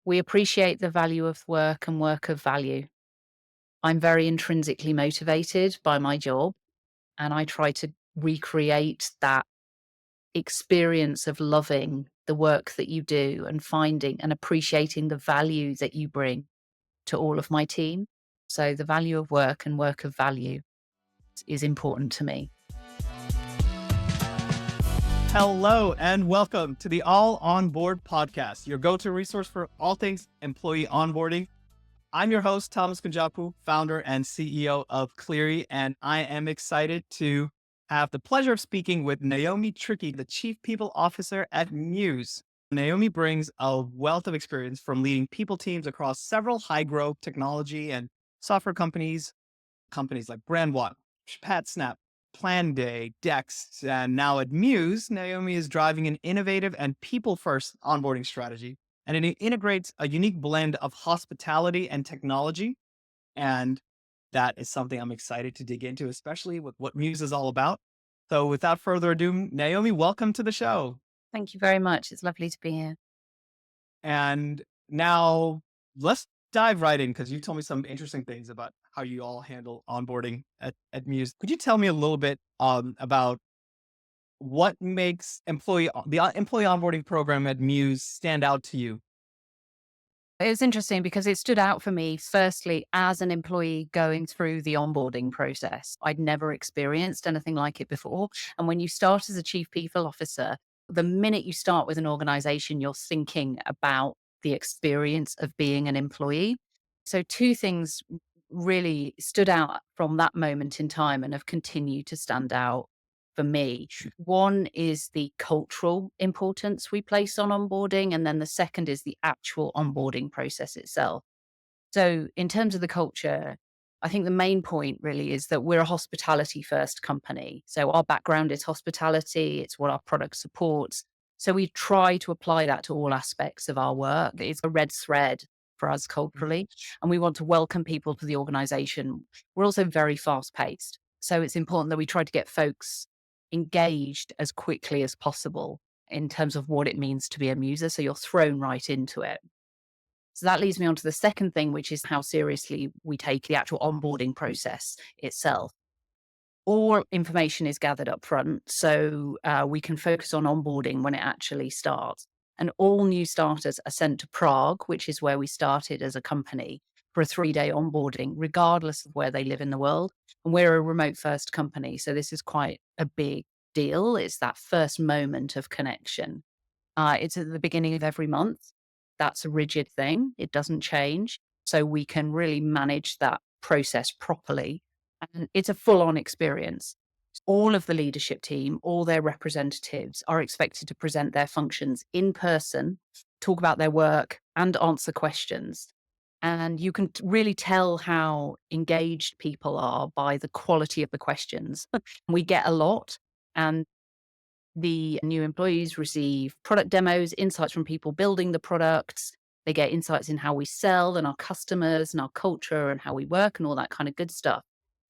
We appreciate the value of work and work of value. I'm very intrinsically motivated by my job, and I try to recreate that experience of loving the work that you do and finding and appreciating the value that you bring to all of my team. So the value of work and work of value is important to me. Hello and welcome to the All Onboard podcast, your go-to resource for all things employee onboarding. I'm your host, Thomas Kunjappu, founder and CEO of Cleary, and I am excited to have the pleasure of speaking with Naomi Trickey, the Chief People Officer at Mews. Naomi brings a wealth of experience from leading people teams across several high-growth technology and software companies like Brandwatt, PatSnap, Planday, Dex, and now at Mews, Naomi is driving an innovative and people-first onboarding strategy, and it integrates a unique blend of hospitality and technology. And that is something I'm excited to dig into, especially with what Mews is all about. So without further ado, Naomi, welcome to the show. Thank you very much. It's lovely to be here. And now let's dive right in, because you told me some interesting things about how you all handle onboarding at Mews. Could you tell me a little bit about what makes employee onboarding program at Mews stand out to you? It was interesting because it stood out for me, firstly, as an employee going through the onboarding process. I'd never experienced anything like it before. And when you start as a chief people officer, the minute you start with an organization, you're thinking about the experience of being an employee. So, two things really stood out from that moment in time and have continued to stand out for me. One is the cultural importance we place on onboarding, and then the second is the actual onboarding process itself. So, in terms of the culture, I think the main point really is that we're a hospitality first company. So, our background is hospitality, it's what our product supports. So, we try to apply that to all aspects of our work. It's a red thread for us culturally, and we want to welcome people to the organization. We're also very fast paced. So, it's important that we try to get folks engaged as quickly as possible in terms of what it means to be a muser. So, you're thrown right into it. So that leads me on to the second thing, which is how seriously we take the actual onboarding process itself. All information is gathered up front, so we can focus on onboarding when it actually starts. And all new starters are sent to Prague, which is where we started as a company, for a 3-day onboarding, regardless of where they live in the world. And we're a remote first company, so this is quite a big deal. It's that first moment of connection. It's at the beginning of every month. That's a rigid thing. It doesn't change. So we can really manage that process properly. And it's a full on experience. All of the leadership team, all their representatives are expected to present their functions in person, talk about their work, and answer questions. And you can really tell how engaged people are by the quality of the questions. We get a lot. And the new employees receive product demos, insights from people building the products. They get insights in how we sell and our customers and our culture and how we work and all that kind of good stuff.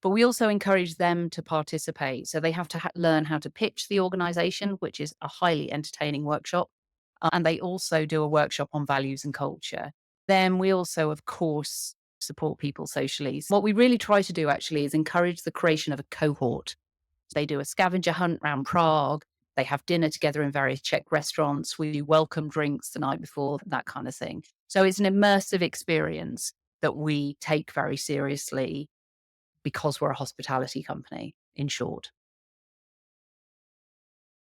But we also encourage them to participate. So they have to learn how to pitch the organization, which is a highly entertaining workshop. And they also do a workshop on values and culture. Then we also, of course, support people socially. So what we really try to do actually is encourage the creation of a cohort. They do a scavenger hunt around Prague. They have dinner together in various Czech restaurants. We do welcome drinks the night before, that kind of thing. So it's an immersive experience that we take very seriously because we're a hospitality company, in short.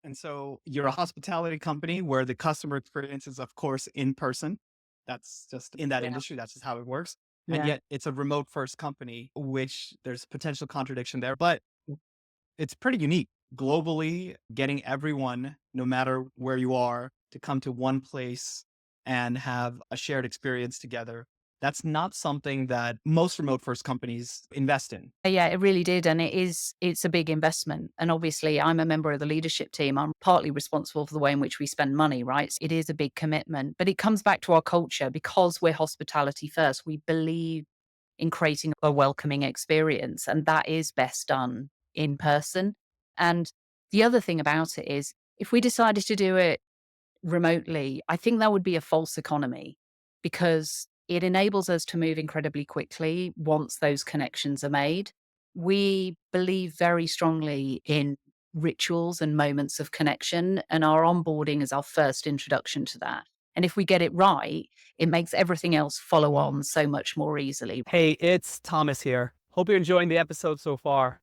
And so you're a hospitality company where the customer experience is, of course, in person. That's just in that Yeah. industry. That's just how it works. And Yeah. yet it's a remote first company, which there's potential contradiction there, but it's pretty unique globally, getting everyone, no matter where you are, to come to one place and have a shared experience together. That's not something that most remote first companies invest in. Yeah, it really did. And it's a big investment. And obviously, I'm a member of the leadership team. I'm partly responsible for the way in which we spend money, right? It is a big commitment, but it comes back to our culture because we're hospitality first. We believe in creating a welcoming experience, and that is best done in person. And the other thing about it is, if we decided to do it remotely, I think that would be a false economy. because it enables us to move incredibly quickly once those connections are made. We believe very strongly in rituals and moments of connection, and our onboarding is our first introduction to that. And if we get it right, it makes everything else follow on so much more easily. Hey, it's Thomas here. Hope you're enjoying the episode so far.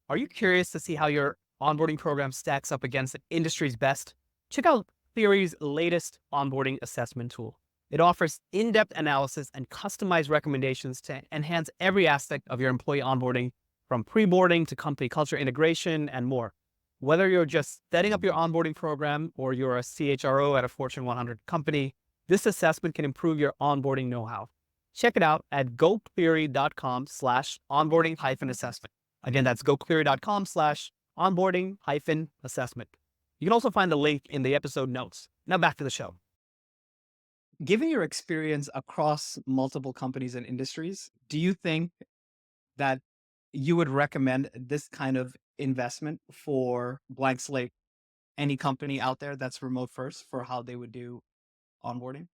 Are you curious to see how your onboarding program stacks up against the industry's best? Check out Theory's latest onboarding assessment tool. It offers in-depth analysis and customized recommendations to enhance every aspect of your employee onboarding, from pre-boarding to company culture integration and more. Whether you're just setting up your onboarding program or you're a CHRO at a Fortune 100 company, this assessment can improve your onboarding know-how. Check it out at gocleary.com/onboarding-assessment. Again, that's gocleary.com/onboarding-assessment. You can also find the link in the episode notes. Now back to the show. Given your experience across multiple companies and industries, do you think that you would recommend this kind of investment for blank slate, any company out there that's remote first for how they would do onboarding?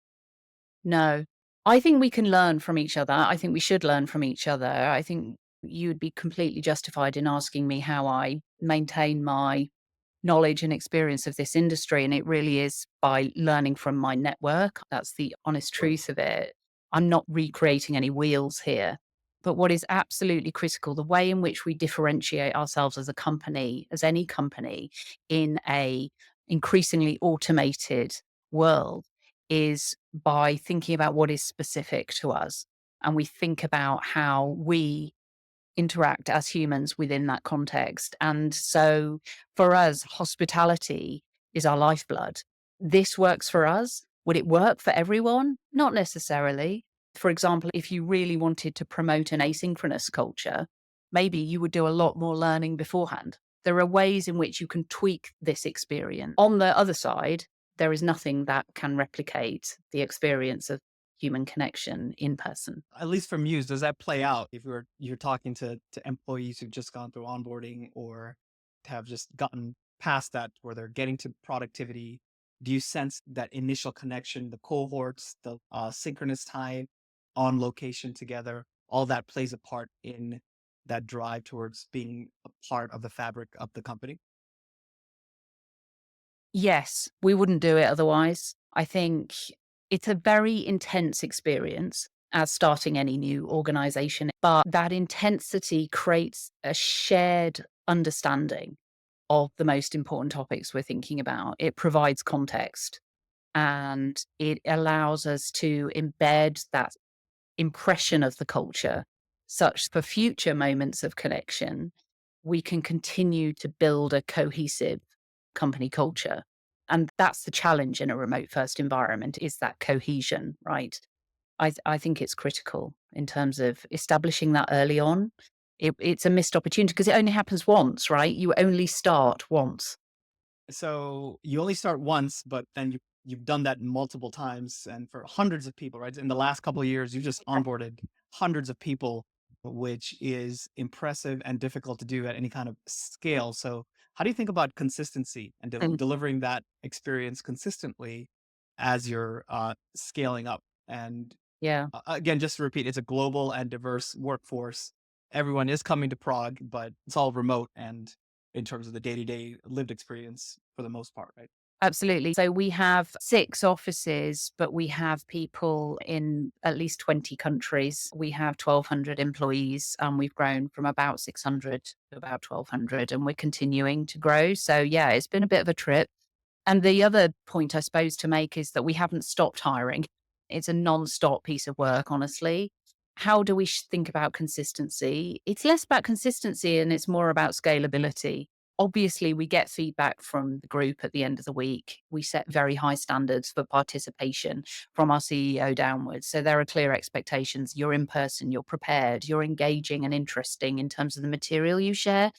No. I think we can learn from each other. I think we should learn from each other. I think you'd be completely justified in asking me how I maintain my knowledge and experience of this industry. And it really is by learning from my network. That's the honest truth of it. I'm not recreating any wheels here. But what is absolutely critical, the way in which we differentiate ourselves as a company, as any company in a increasingly automated world, is by thinking about what is specific to us. And we think about how we interact as humans within that context. And so for us, hospitality is our lifeblood. This works for us. Would it work for everyone? Not necessarily. For example, if you really wanted to promote an asynchronous culture, maybe you would do a lot more learning beforehand. There are ways in which you can tweak this experience. On the other side, there is nothing that can replicate the experience of human connection in person. At least for Mews, does that play out if you're talking to employees who've just gone through onboarding or have just gotten past that where they're getting to productivity? Do you sense that initial connection, the cohorts, the synchronous time on location together, all that plays a part in that drive towards being a part of the fabric of the company? Yes, we wouldn't do it otherwise. I think it's a very intense experience as starting any new organization, but that intensity creates a shared understanding of the most important topics we're thinking about. It provides context and it allows us to embed that impression of the culture such for future moments of connection, we can continue to build a cohesive company culture. And that's the challenge in a remote first environment is that cohesion, right? I think it's critical in terms of establishing that early on. It's a missed opportunity because it only happens once, right? You only start once. So you only start once, but then you've done that multiple times and for hundreds of people, right? In the last couple of years, you just onboarded hundreds of people, which is impressive and difficult to do at any kind of scale. So how do you think about consistency and Mm, delivering that experience consistently as you're scaling up? And yeah. again, just to repeat, it's a global and diverse workforce. Everyone is coming to Prague, but it's all remote and in terms of the day-to-day lived experience for the most part, right? Absolutely. So we have 6 offices, but we have people in at least 20 countries. We have 1,200 employees, and we've grown from about 600 to about 1,200, and we're continuing to grow. So yeah, it's been a bit of a trip. And the other point I suppose to make is that we haven't stopped hiring. It's a non-stop piece of work, honestly. How do we think about consistency? It's less about consistency and it's more about scalability. Obviously, we get feedback from the group at the end of the week. We set very high standards for participation from our CEO downwards. So there are clear expectations. You're in person, you're prepared, you're engaging and interesting in terms of the material you share.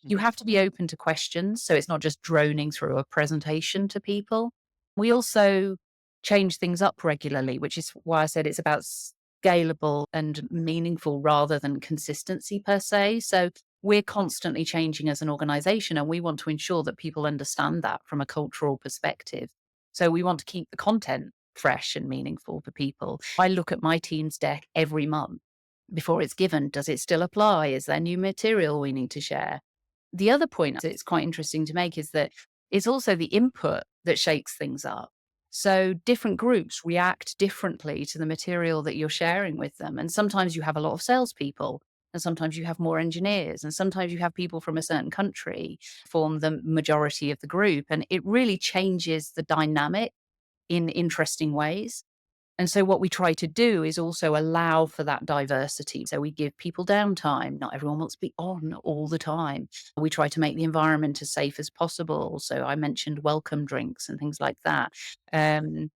You Mhm. have to be open to questions. So it's not just droning through a presentation to people. We also change things up regularly, which is why I said it's about scalable and meaningful rather than consistency per se. So we're constantly changing as an organization and we want to ensure that people understand that from a cultural perspective. So we want to keep the content fresh and meaningful for people. I look at my team's deck every month before it's given. Does it still apply? Is there new material we need to share? The other point that's quite interesting to make is that it's also the input that shakes things up. So different groups react differently to the material that you're sharing with them. And sometimes you have a lot of salespeople, and sometimes you have more engineers, and sometimes you have people from a certain country form the majority of the group. And it really changes the dynamic in interesting ways. And so what we try to do is also allow for that diversity. So we give people downtime. Not everyone wants to be on all the time. We try to make the environment as safe as possible. So I mentioned welcome drinks and things like that. Um,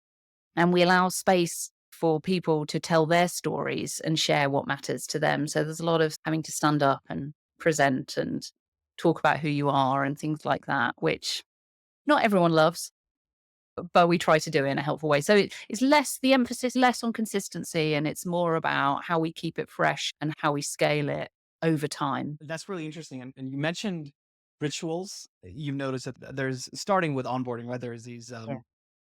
and we allow space for people to tell their stories and share what matters to them. So there's a lot of having to stand up and present and talk about who you are and things like that, which not everyone loves, but we try to do it in a helpful way. So it's less the emphasis, less on consistency, and it's more about how we keep it fresh and how we scale it over time. That's really interesting. And you mentioned rituals. You've noticed that there's starting with onboarding, right? There's these Yeah.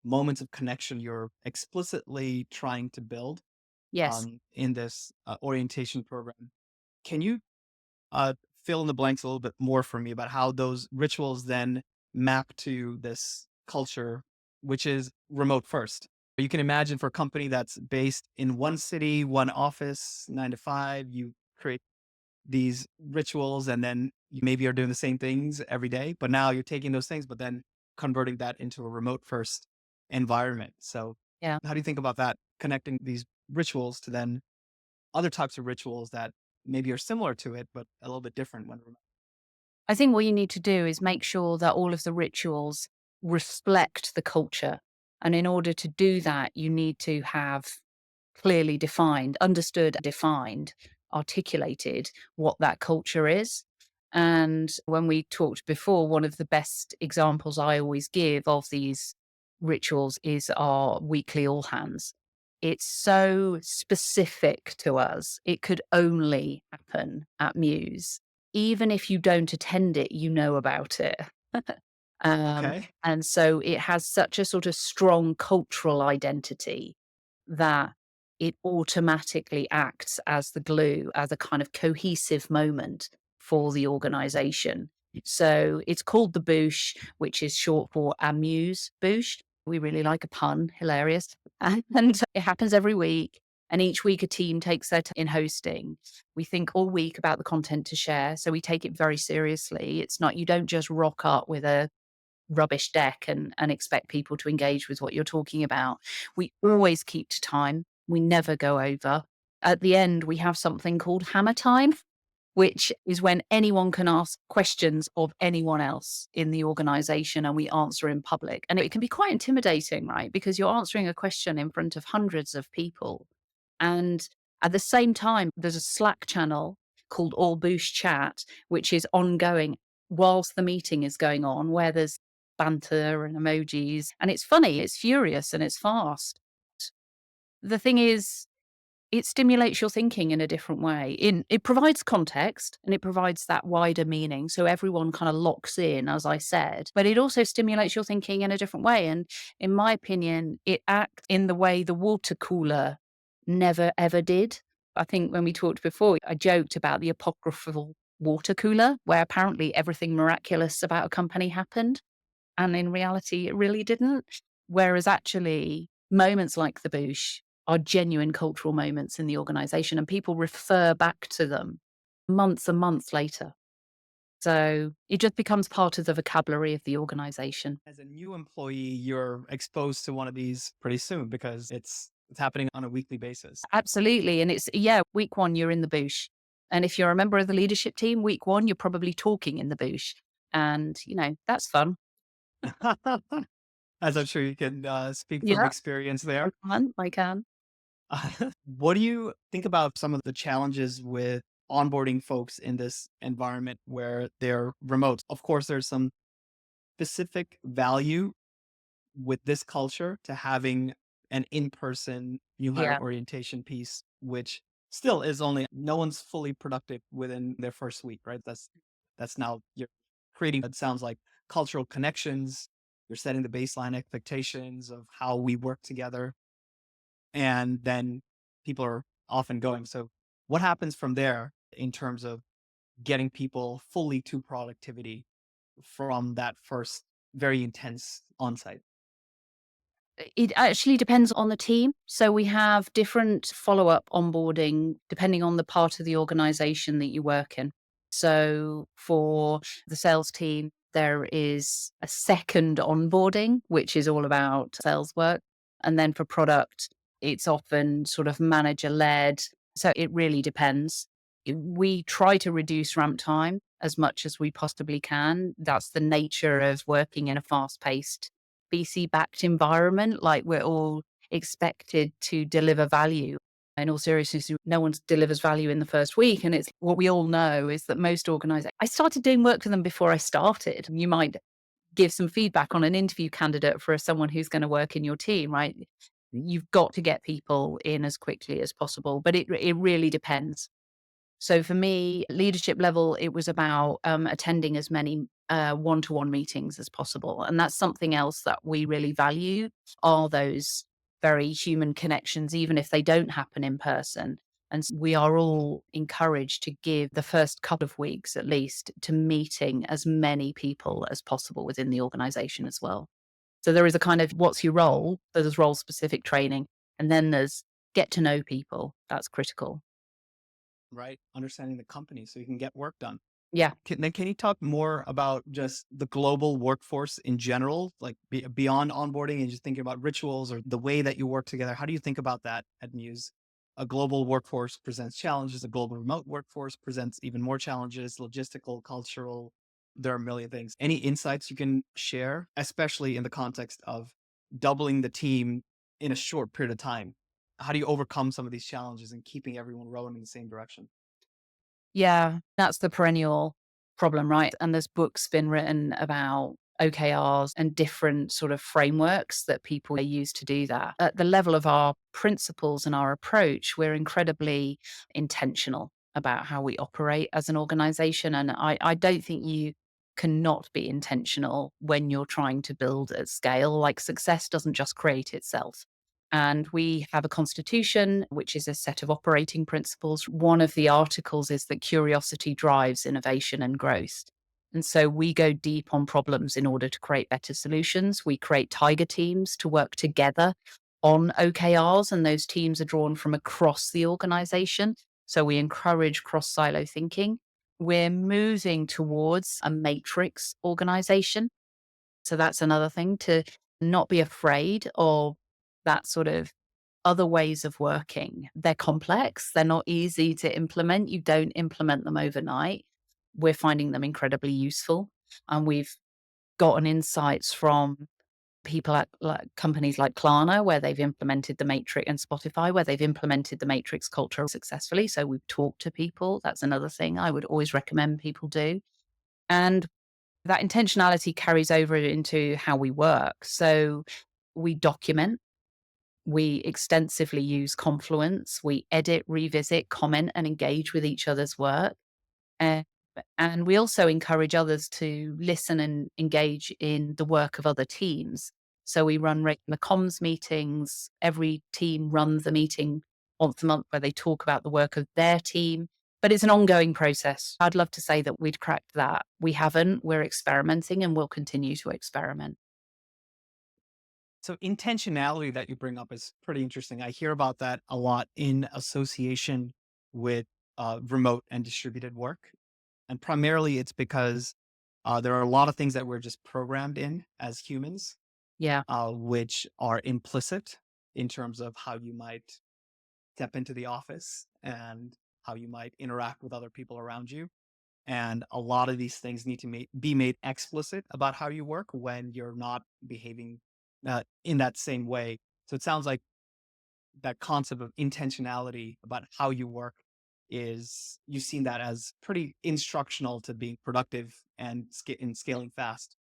moments of connection you're explicitly trying to build Yes. in this orientation program. Can you uh, fill in the blanks a little bit more for me about how those rituals then map to this culture, which is remote first? You can imagine for a company that's based in one city, one office, 9 to 5, you create these rituals and then you maybe are doing the same things every day, but now you're taking those things, but then converting that into a remote first environment. So, Yeah. how do you think about that? Connecting these rituals to then other types of rituals that maybe are similar to it, but a little bit different when remote. I think what you need to do is make sure that all of the rituals reflect the culture. And in order to do that, you need to have clearly defined, understood, defined, articulated what that culture is. And when we talked before, one of the best examples I always give of these rituals is our weekly all hands. It's so specific to us. It could only happen at Mews. Even if you don't attend it, you know about it. Okay. And so it has such a sort of strong cultural identity that it automatically acts as the glue, as a kind of cohesive moment for the organization. So it's called the Boosh, which is short for Amuse Boosh. We really like a pun, hilarious. And it happens every week. And each week a team takes their in hosting. We think all week about the content to share. So we take it very seriously. It's not, you don't just rock up with a rubbish deck and expect people to engage with what you're talking about. We always keep to time. We never go over. At the end, we have something called hammer time, which is when anyone can ask questions of anyone else in the organization and we answer in public. And it can be quite intimidating, right? Because you're answering a question in front of hundreds of people. And at the same time, there's a Slack channel called All Boost Chat, which is ongoing whilst the meeting is going on, where there's banter and emojis. And it's funny, it's furious, and it's fast. The thing is, it stimulates your thinking in a different way. It provides context and it provides that wider meaning. So everyone kind of locks in, as I said, but it also stimulates your thinking in a different way. And in my opinion, it acts in the way the water cooler never ever did. I think when we talked before, I joked about the apocryphal water cooler, where apparently everything miraculous about a company happened. And in reality, it really didn't. Whereas actually, moments like the Boosh are genuine cultural moments in the organization, and people refer back to them months and months later. So it just becomes part of the vocabulary of the organization. As a new employee, you're exposed to one of these pretty soon because it's happening on a weekly basis. Absolutely. And it's, yeah, week one, you're in the Boosh. And if you're a member of the leadership team, week one, you're probably talking in the Boosh. And, that's fun. As I'm sure you can speak from Yeah, experience I there. can. I can. What do you think about some of the challenges with onboarding folks in this environment where they're remote? Of course, there's some specific value with this culture to having an in-person new hire Yeah. orientation piece, which still is only no one's fully productive within their first week, right? That's now you're creating, it sounds like, cultural connections. You're setting the baseline expectations of how we work together. and then people are off and going. So what happens from there in terms of getting people fully to productivity from that first very intense onsite? It actually depends on the team. So we have different follow-up onboarding depending on the part of the organization that you work in. So for the sales team, there is a second onboarding, which is all about sales work. And then for product, it's often sort of manager led. So it really depends. We try to reduce ramp time as much as we possibly can. That's the nature of working in a fast paced VC backed environment. Like we're all expected to deliver value. In all seriousness, no one delivers value in the first week. And it's what we all know is that most organizations, I started doing work for them before I started. You might give some feedback on an interview candidate for someone who's going to work in your team, right? You've got to get people in as quickly as possible, but it really depends. So for me, leadership level, it was about attending as many one-to-one meetings as possible. And that's something else that we really value are those very human connections, even if they don't happen in person. And we are all encouraged to give the first couple of weeks, at least, to meeting as many people as possible within the organization as well. So there is a kind of what's your role? There's role specific training. And then there's get to know people. That's critical. Right? Understanding the company so you can get work done. Yeah. Can you talk more about just the global workforce in general, like beyond onboarding and just thinking about rituals or the way that you work together? How do you think about that at Mews? A global workforce presents challenges. A global remote workforce presents even more challenges, logistical, cultural. There are a million things. Any insights you can share, especially in the context of doubling the team in a short period of time? How do you overcome some of these challenges and keeping everyone rowing in the same direction? Yeah, that's the perennial problem, right? And there's books been written about OKRs and different sort of frameworks that people use to do that. At the level of our principles and our approach, we're incredibly intentional about how we operate as an organization. And I don't think you cannot be intentional when you're trying to build at scale. Like success doesn't just create itself. And we have a constitution, which is a set of operating principles. One of the articles is that curiosity drives innovation and growth. And so we go deep on problems in order to create better solutions. We create tiger teams to work together on OKRs, and those teams are drawn from across the organization. So we encourage cross silo thinking. We're moving towards a matrix organization. So that's another thing to not be afraid of that sort of other ways of working. They're complex, they're not easy to implement. You don't implement them overnight. We're finding them incredibly useful. And we've gotten insights from people at like companies like Klarna, where they've implemented the matrix, and Spotify, where they've implemented the matrix culture successfully. So we've talked to people. That's another thing I would always recommend people do. And that intentionality carries over into how we work. So we document, we extensively use Confluence, we edit, revisit, comment, and engage with each other's work. Uh, and we also encourage others to listen and engage in the work of other teams. So we run regular comms meetings. Every team runs a meeting once a month where they talk about the work of their team. But it's an ongoing process. I'd love to say that we'd cracked that. We haven't. We're experimenting and we'll continue to experiment. So intentionality that you bring up is pretty interesting. I hear about that a lot in association with remote and distributed work. And primarily it's because there are a lot of things that we're just programmed in as humans, Yeah. which are implicit in terms of how you might step into the office and how you might interact with other people around you. And a lot of these things need to be made explicit about how you work when you're not behaving in that same way. So it sounds like that concept of intentionality about how you work is you've seen that as pretty instructional to being productive and in scaling fast.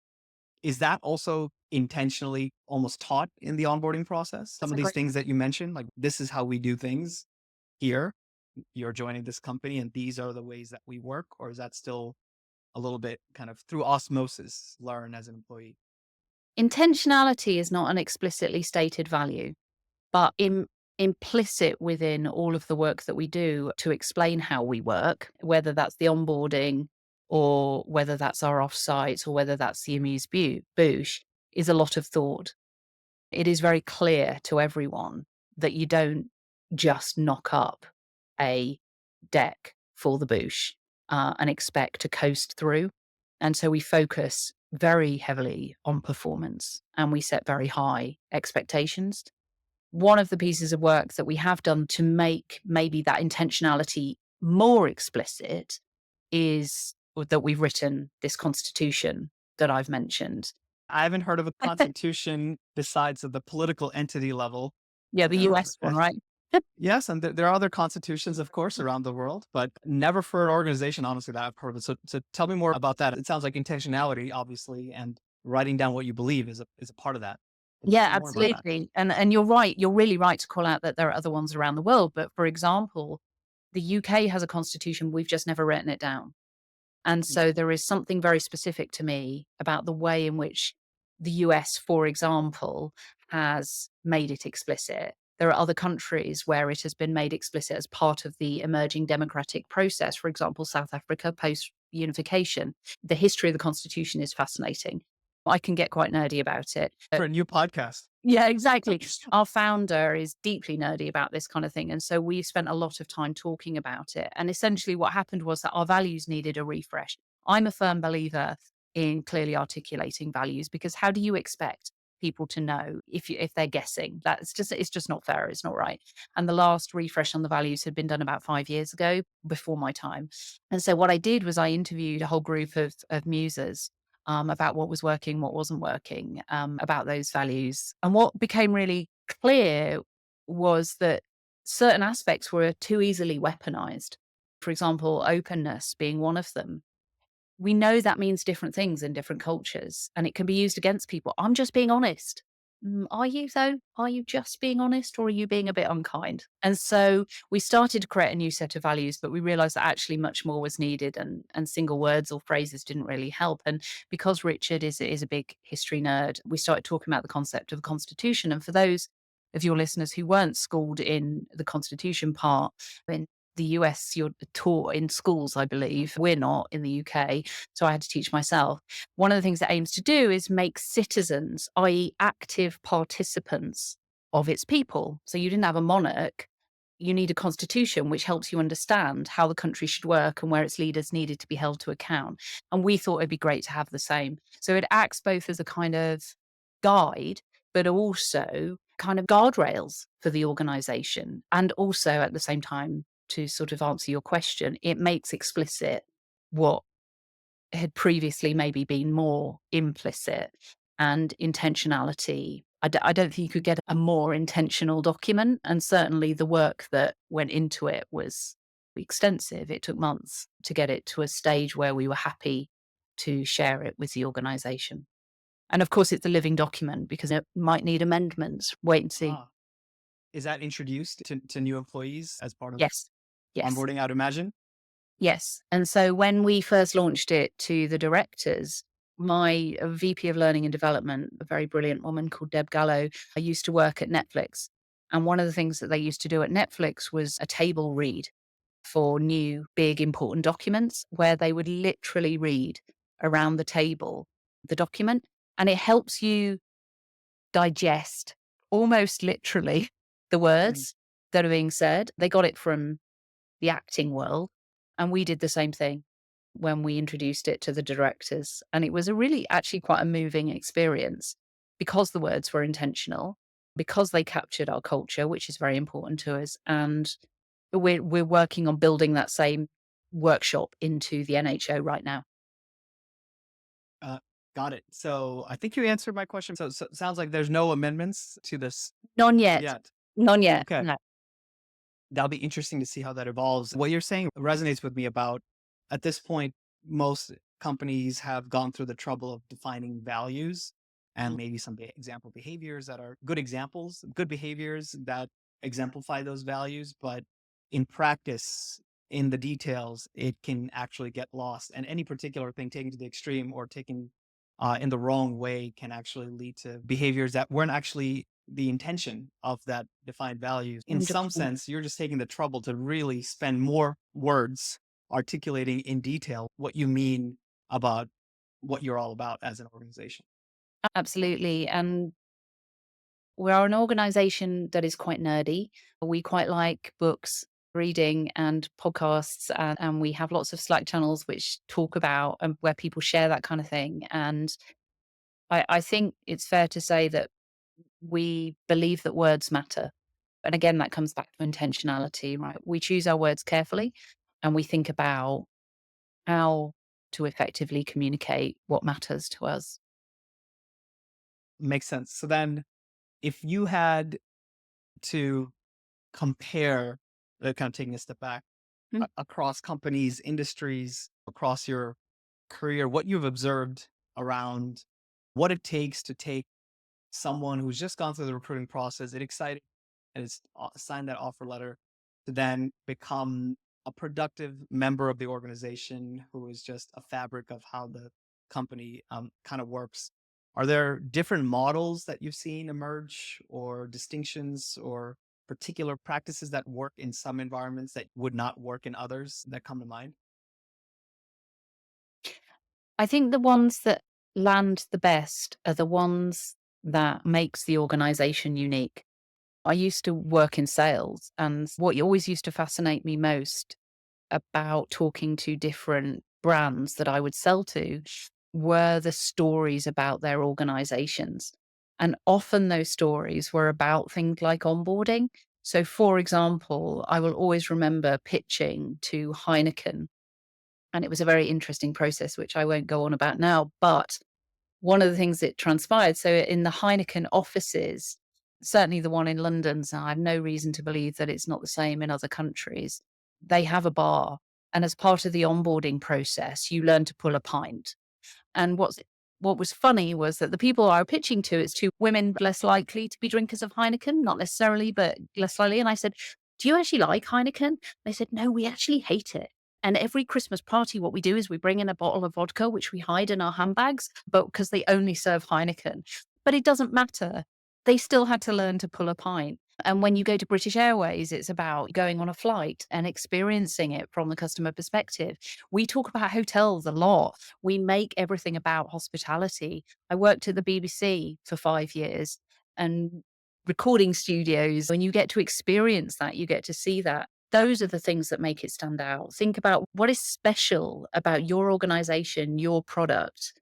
Is that also intentionally almost taught in the onboarding process? Some That's of a these great things that you mentioned, like this is how we do things here. You're joining this company and these are the ways that we work, or is that still a little bit kind of through osmosis learn as an employee? intentionality is not an explicitly stated value, but implicit within all of the work that we do to explain how we work, whether that's the onboarding or whether that's our offsite or whether that's the amuse bouche, is a lot of thought. It is very clear to everyone that you don't just knock up a deck for the bouche and expect to coast through. And so we focus very heavily on performance and we set very high expectations. One of the pieces of work that we have done to make maybe that intentionality more explicit is that we've written this constitution that I've mentioned. I haven't heard of a constitution besides at the political entity level. Yeah, the US one, right? Yes, and there are other constitutions, of course, around the world, but never for an organization, honestly, that I've heard of it. So tell me more about that. It sounds like intentionality, obviously, and writing down what you believe is a part of that. Yeah, More about that. absolutely. And you're right. You're really right to call out that there are other ones around the world. But for example, the UK has a constitution. We've just never written it down. And so there is something very specific to me about the way in which the US, for example, has made it explicit. There are other countries where it has been made explicit as part of the emerging democratic process. For example, South Africa post unification. The history of the constitution is fascinating. I can get quite nerdy about it. For a new podcast. Yeah, exactly. Our founder is deeply nerdy about this kind of thing. And so we spent a lot of time talking about it. And essentially what happened was that our values needed a refresh. I'm a firm believer in clearly articulating values, because how do you expect people to know if they're guessing? It's just not fair. It's not right. And the last refresh on the values had been done about 5 years ago, before my time. And so what I did was I interviewed a whole group of muses about what was working, what wasn't working, about those values. And what became really clear was that certain aspects were too easily weaponized. For example, openness being one of them. We know that means different things in different cultures and it can be used against people. I'm just being honest. Are you though? Are you just being honest, or are you being a bit unkind? And so we started to create a new set of values, but we realized that actually much more was needed, and single words or phrases didn't really help. And because Richard is a big history nerd, we started talking about the concept of the Constitution. And for those of your listeners who weren't schooled in the Constitution part, in the US, you're taught in schools, I believe. We're not in the UK. So I had to teach myself. One of the things it aims to do is make citizens, i.e., active participants of its people. So you didn't have a monarch. You need a constitution which helps you understand how the country should work and where its leaders needed to be held to account. And we thought it'd be great to have the same. So it acts both as a kind of guide, but also kind of guardrails for the organization. And also at the same time, to sort of answer your question, it makes explicit what had previously maybe been more implicit, and intentionality. I don't think you could get a more intentional document. And certainly the work that went into it was extensive. It took months to get it to a stage where we were happy to share it with the organization. And of course, it's a living document because it might need amendments. Wait and see. Ah, is that introduced to new employees as part of Yes. Yes. onboarding, I'd imagine? Yes. And so when we first launched it to the directors, my VP of Learning and Development, a very brilliant woman called Deb Gallo, I used to work at Netflix. And one of the things that they used to do at Netflix was a table read for new, big, important documents, where they would literally read around the table the document. And it helps you digest almost literally the words that are being said. They got it from the acting world. And we did the same thing when we introduced it to the directors. And it was a really actually quite a moving experience, because the words were intentional, because they captured our culture, which is very important to us. And we're working on building that same workshop into the NHO right now. Got it. So I think you answered my question. So it sounds like there's no amendments to this None yet. yet. None yet. Okay. No. That'll be interesting to see how that evolves. What you're saying resonates with me about, at this point, most companies have gone through the trouble of defining values and maybe some example behaviors that are good examples, good behaviors that exemplify those values. But in practice, in the details, it can actually get lost. And any particular thing taken to the extreme or taken in the wrong way can actually lead to behaviors that weren't actually the intention of that defined values. In some 100%. sense, you're just taking the trouble to really spend more words articulating in detail what you mean about what you're all about as an organization. Absolutely. And we are an organization that is quite nerdy. We quite like books, reading, and podcasts. And we have lots of Slack channels which talk about and where people share that kind of thing. And I think it's fair to say that we believe that words matter. And again, that comes back to intentionality, right? We choose our words carefully and we think about how to effectively communicate what matters to us. Makes sense. So then, if you had to compare, kind of taking a step back, Mm. across companies, industries, across your career, what you've observed around what it takes to take someone who's just gone through the recruiting process, it excited and has signed that offer letter to then become a productive member of the organization who is just a fabric of how the company kind of works. Are there different models that you've seen emerge or distinctions or particular practices that work in some environments that would not work in others that come to mind? I think the ones that land the best are the ones that makes the organization unique. I used to work in sales, and what always used to fascinate me most about talking to different brands that I would sell to were the stories about their organizations. And often those stories were about things like onboarding. So, for example, I will always remember pitching to Heineken, and it was a very interesting process, which I won't go on about now. But one of the things that transpired, so in the Heineken offices, certainly the one in London, so I have no reason to believe that it's not the same in other countries. They have a bar. And as part of the onboarding process, you learn to pull a pint. And what was funny was that the people I were pitching to, it's two women less likely to be drinkers of Heineken, not necessarily, but less likely. And I said, "Do you actually like Heineken?" They said, "No, we actually hate it. And every Christmas party, what we do is we bring in a bottle of vodka, which we hide in our handbags, but because they only serve Heineken." But it doesn't matter. They still had to learn to pull a pint. And when you go to British Airways, it's about going on a flight and experiencing it from the customer perspective. We talk about hotels a lot. We make everything about hospitality. I worked at the BBC for 5 years and recording studios. When you get to experience that, you get to see that. Those are the things that make it stand out. Think about what is special about your organization, your product,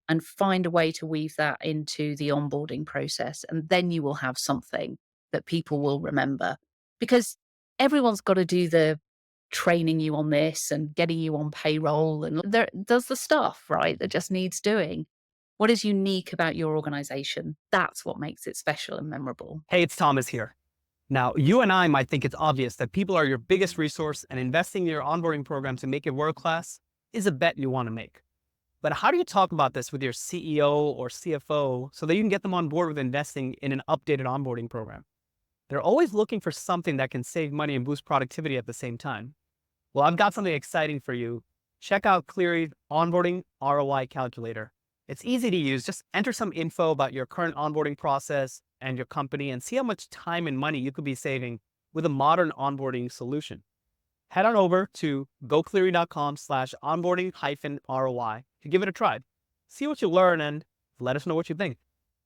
and find a way to weave that into the onboarding process. And then you will have something that people will remember because everyone's got to do the training you on this and getting you on payroll and there does the stuff, right, that just needs doing. What is unique about your organization? That's what makes it special and memorable. Hey, it's Thomas here. Now, you and I might think it's obvious that people are your biggest resource and investing in your onboarding program to make it world-class is a bet you want to make. But how do you talk about this with your CEO or CFO so that you can get them on board with investing in an updated onboarding program? They're always looking for something that can save money and boost productivity at the same time. Well, I've got something exciting for you. Check out Cleary's Onboarding ROI Calculator. It's easy to use. Just enter some info about your current onboarding process and your company and see how much time and money you could be saving with a modern onboarding solution. Head on over to gocleary.com/onboarding-ROI to give it a try. See what you learn and let us know what you think.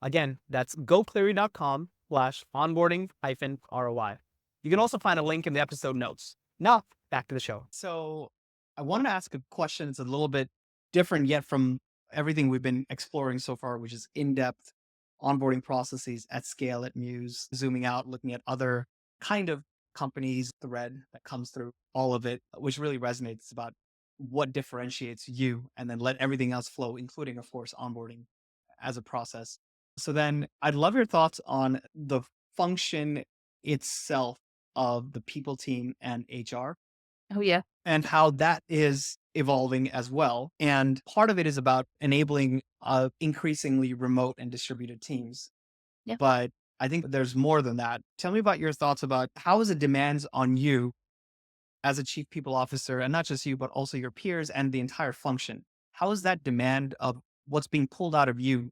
Again, that's gocleary.com/onboarding-ROI. You can also find a link in the episode notes. Now, back to the show. So I wanted to ask a question that's a little bit different yet from everything we've been exploring so far, which is in-depth onboarding processes at scale at Mews, zooming out, looking at other kind of companies, thread that comes through all of it, which really resonates about what differentiates you and then let everything else flow, including, of course, onboarding as a process. So then I'd love your thoughts on the function itself of the people team and HR Oh, yeah. and how that is evolving as well. And part of it is about enabling increasingly remote and distributed teams. Yeah. But I think there's more than that. Tell me about your thoughts about how is it demands on you as a chief people officer, and not just you, but also your peers and the entire function. How is that demand of what's being pulled out of you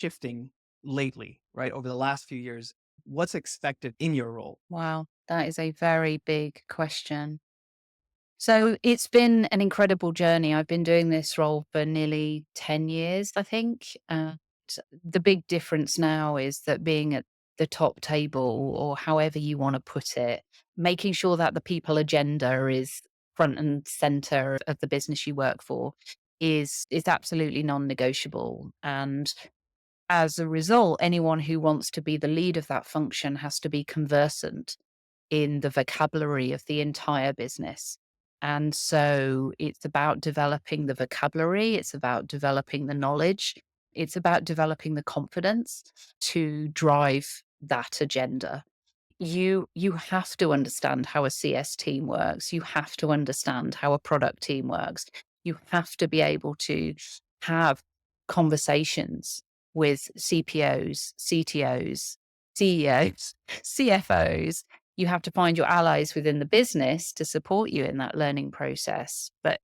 shifting lately, right, over the last few years? what's expected in your role? Wow, that is a very big question. So it's been an incredible journey. I've been doing this role for nearly 10 years, I think. The big difference now is that being at the top table, or however you want to put it, making sure that the people agenda is front and center of the business you work for is absolutely non-negotiable. And as a result, anyone who wants to be the lead of that function has to be conversant in the vocabulary of the entire business. And so it's about developing the vocabulary, it's about developing the knowledge, it's about developing the confidence to drive that agenda. You have to understand how a CS team works. You have to understand how a product team works. You have to be able to have conversations with CPOs, CTOs, CEOs, CFOs. You have to find your allies within the business to support you in that learning process, but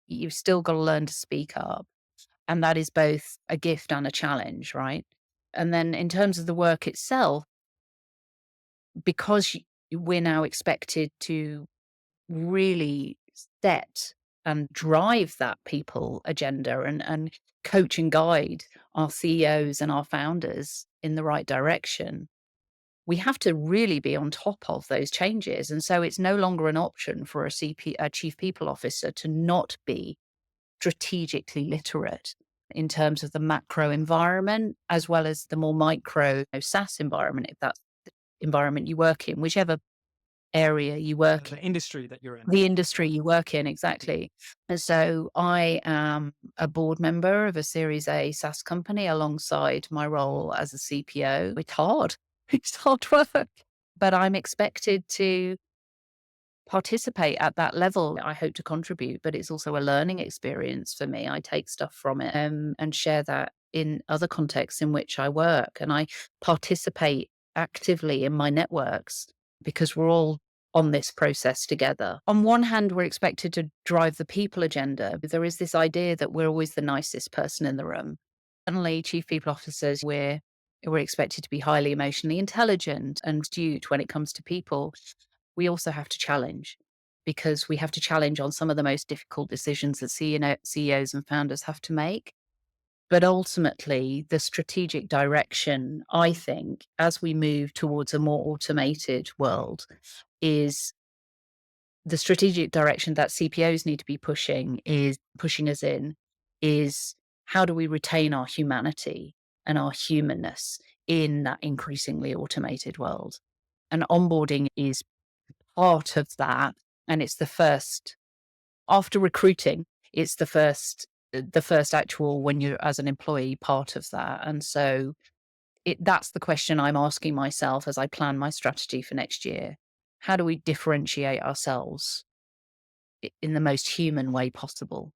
you've still got to learn to speak up. And that is both a gift and a challenge, right? And then in terms of the work itself, because we're now expected to really set and drive that people agenda and coach and guide our CEOs and our founders in the right direction, we have to really be on top of those changes. And so it's no longer an option for a chief people officer to not be strategically literate in terms of the macro environment, as well as the more micro SaaS environment, if that's the environment you work in, whichever area you work in, The industry that you're in. the industry you work in, exactly. And so I am a board member of a Series A SaaS company alongside my role as a CPO. It's hard. It's hard work, but I'm expected to participate at that level. I hope to contribute, but it's also a learning experience for me. I take stuff from it, and share that in other contexts in which I work. And I participate actively in my networks because we're all on this process together. On one hand, we're expected to drive the people agenda. There is this idea that we're always the nicest person in the room. Suddenly, chief people officers, we're expected to be highly emotionally intelligent and astute when it comes to people. We also have to challenge, because we have to challenge on some of the most difficult decisions that CEOs and founders have to make. But ultimately, the strategic direction, I think, as we move towards a more automated world, is the strategic direction that CPOs need to be pushing us in is, how do we retain our humanity and our humanness in that increasingly automated world? And onboarding is part of that. And it's the first, after recruiting, it's the first actual, when you're as an employee, part of that. And so that's the question I'm asking myself as I plan my strategy for next year. How do we differentiate ourselves in the most human way possible?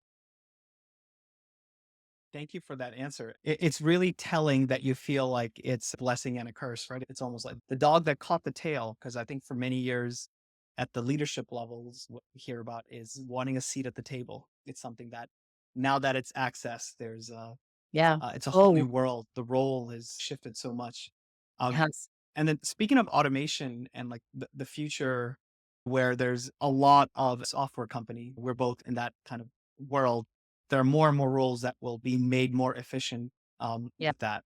Thank you for that answer. It's really telling that you feel like it's a blessing and a curse, right? It's almost like the dog that caught the tail. Because I think for many years at the leadership levels, what we hear about is wanting a seat at the table. It's something that now that it's access, Yeah. it's a whole new Oh, world. The role has shifted so much. Um, yes. and then speaking of automation and like the future where there's a lot of software company, we're both in that kind of world. There are more and more roles that will be made more efficient Yeah. with that.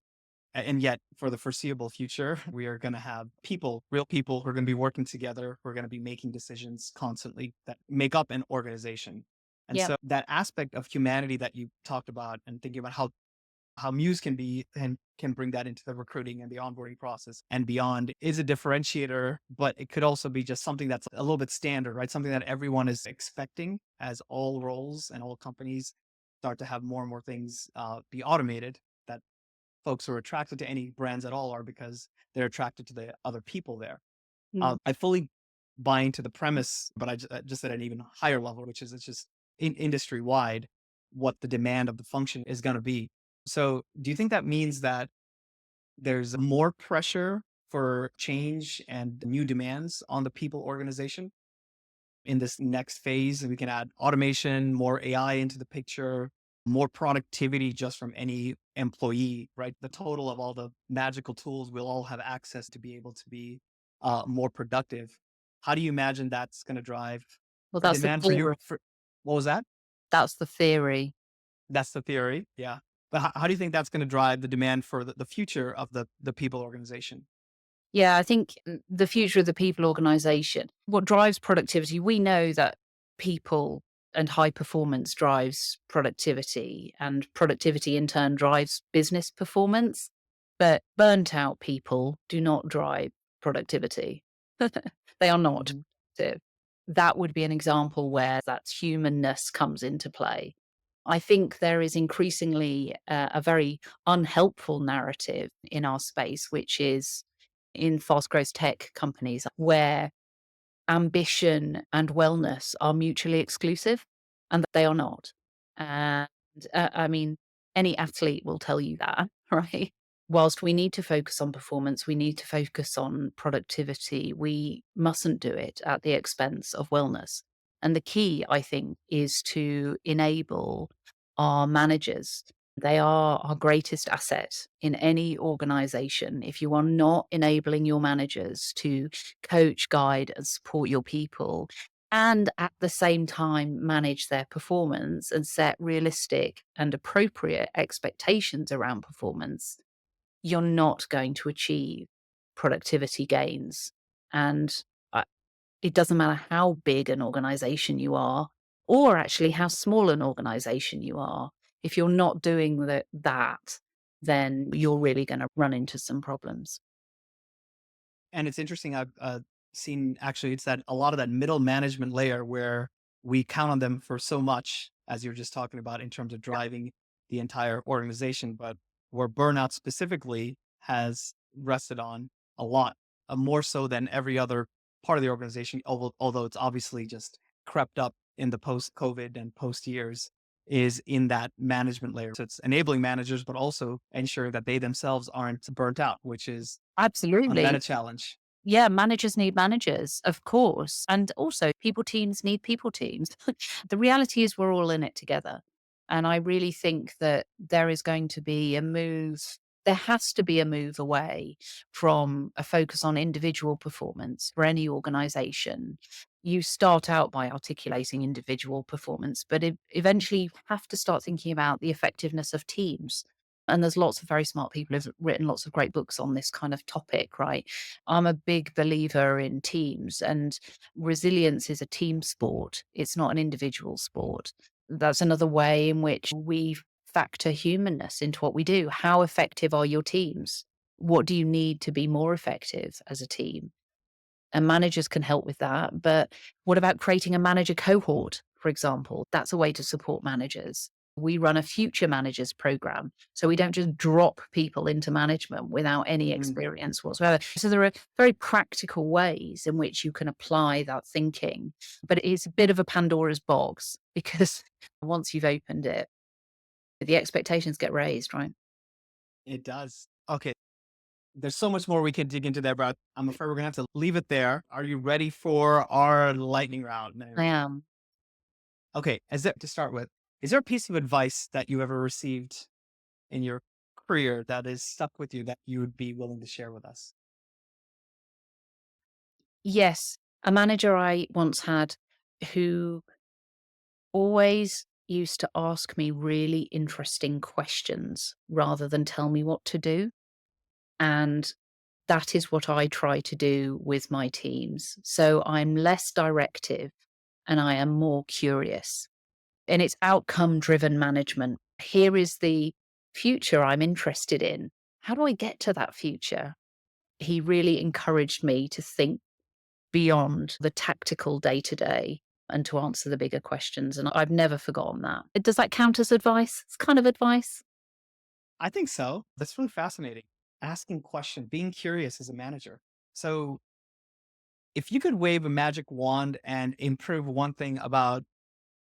And yet for the foreseeable future, we are going to have people, real people who are going to be working together. We're going to be making decisions constantly that make up an organization. And Yeah. so that aspect of humanity that you talked about and thinking about how Mews can be and can bring that into the recruiting and the onboarding process and beyond is a differentiator, but it could also be just something that's a little bit standard, right? Something that everyone is expecting as all roles and all companies start to have more and more things be automated, that folks who are attracted to any brands at all are because they're attracted to the other people there. Mm. I fully buy into the premise, but just at an even higher level, which is it's just industry wide, what the demand of the function is going to be. So, do you think that means that there's more pressure for change and new demands on the people organization in this next phase? We can add automation, more AI into the picture, more productivity just from any employee, right? The total of all the magical tools we'll all have access to be able to be more productive. How do you imagine that's going to drive Well, the that's the demand for theory. you? What was that? That's the theory. That's the theory. Yeah. But how do you think that's going to drive the demand for the future of the people organization? Yeah, I think the future of the people organization, what drives productivity, we know that people and high performance drives productivity, and productivity in turn drives business performance. But burnt out people do not drive productivity. They are not Mhm. productive. That would be an example where that humanness comes into play. I think there is increasingly a very unhelpful narrative in our space, which is in fast growth tech companies where ambition and wellness are mutually exclusive, and they are not. And I mean, any athlete will tell you that, right? Whilst we need to focus on performance, we need to focus on productivity, we mustn't do it at the expense of wellness. And the key, I think, is to enable our managers. They are our greatest asset in any organization. If you are not enabling your managers to coach, guide, and support your people, and at the same time manage their performance and set realistic and appropriate expectations around performance, you're not going to achieve productivity gains. And uh, it doesn't matter how big an organization you are, or actually how small an organization you are. If you're not doing that, then you're really going to run into some problems. And it's interesting. I've seen actually it's that a lot of that middle management layer where we count on them for so much, as you're just talking about, in terms of driving the entire organization, but where burnout specifically has rested on a lot, more so than every other part of the organization, although it's obviously just crept up in the post COVID and post years, is in that management layer. So it's enabling managers, but also ensuring that they themselves aren't burnt out, which is a meta Absolutely. challenge. Yeah, managers need managers, of course. And also, people teams need people teams. The reality is, we're all in it together. And I really think that there is going to be a move. There has to be a move away from a focus on individual performance for any organization. You start out by articulating individual performance, but eventually you have to start thinking about the effectiveness of teams. And there's lots of very smart people who've written lots of great books on this kind of topic, right? I'm a big believer in teams, and resilience is a team sport. It's not an individual sport. That's another way in which we factor humanness into what we do. How effective are your teams? What do you need to be more effective as a team? And managers can help with that. But what about creating a manager cohort, for example? That's a way to support managers. We run a future managers program. So we don't just drop people into management without any Mm. experience whatsoever. So there are very practical ways in which you can apply that thinking. But it's a bit of a Pandora's box because once you've opened it, the expectations get raised, right? It does. Okay. There's so much more we can dig into there, but I'm afraid we're gonna have to leave it there. Are you ready for our lightning round, I Naomi? am. Okay, to start with, is there a piece of advice that you ever received in your career that is stuck with you that you would be willing to share with us? Yes. A manager I once had who always used to ask me really interesting questions rather than tell me what to do. And that is what I try to do with my teams. So I'm less directive and I am more curious. And it's outcome driven management. Here is the future I'm interested in. How do I get to that future? He really encouraged me to think beyond the tactical day to day and to answer the bigger questions. And I've never forgotten that. Does that count as advice? It's kind of advice. I think so. That's really fascinating. Asking questions, being curious as a manager. So, if you could wave a magic wand and improve one thing about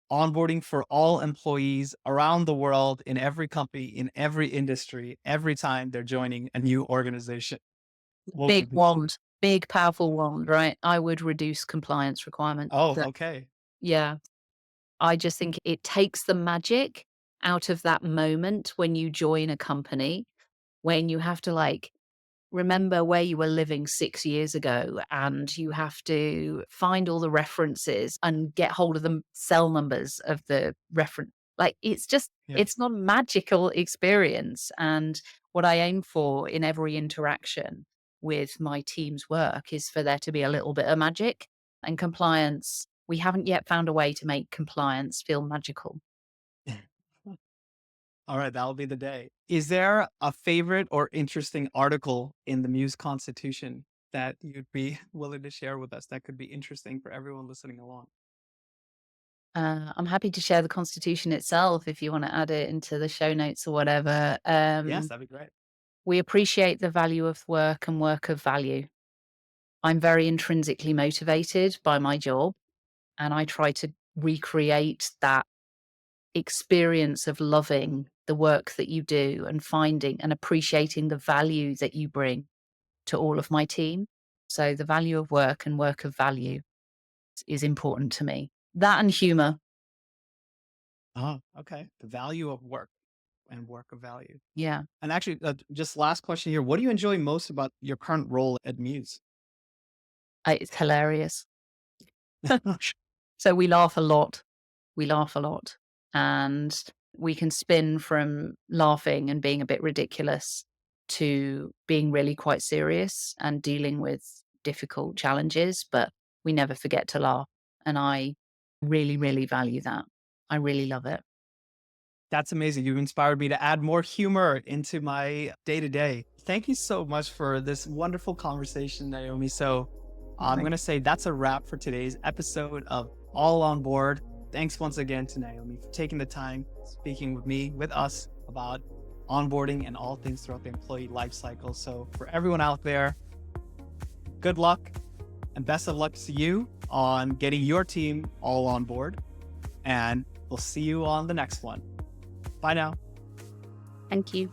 onboarding for all employees around the world, in every company, in every industry, every time they're joining a new organization, what Big would be? wand, big, powerful wand, right? I would reduce compliance requirements. Oh, okay. Yeah. I just think it takes the magic out of that moment when you join a company, when you have to like remember where you were living 6 years ago and you have to find all the references and get hold of the cell numbers of the reference. Like Yeah. it's not a magical experience. And what I aim for in every interaction with my team's work is for there to be a little bit of magic. And compliance, we haven't yet found a way to make compliance feel magical. All right, that'll be the day. Is there a favorite or interesting article in the Mews Constitution that you'd be willing to share with us that could be interesting for everyone listening along? I'm happy to share the Constitution itself if you want to add it into the show notes or whatever. Yes, that'd be great. We appreciate the value of work and work of value. I'm very intrinsically motivated by my job, and I try to recreate that experience of loving the work that you do and finding and appreciating the value that you bring to all of my team. So the value of work and work of value is important to me. That and humor. Oh, okay. The value of work and work of value. Yeah. And actually, just last question here. What do you enjoy most about your current role at Mews? It's hilarious. So we laugh a lot. We laugh a lot. And we can spin from laughing and being a bit ridiculous to being really quite serious and dealing with difficult challenges, but we never forget to laugh. And I really, really value that. I really love it. That's amazing. You've inspired me to add more humor into my day to day. Thank you so much for this wonderful conversation, Naomi. So I'm going to say that's a wrap for today's episode of All On Board. Thanks once again to Naomi for taking the time speaking with me, with us about onboarding and all things throughout the employee life cycle. So for everyone out there, good luck and best of luck to you on getting your team all on board. And we'll see you on the next one. Bye now. Thank you.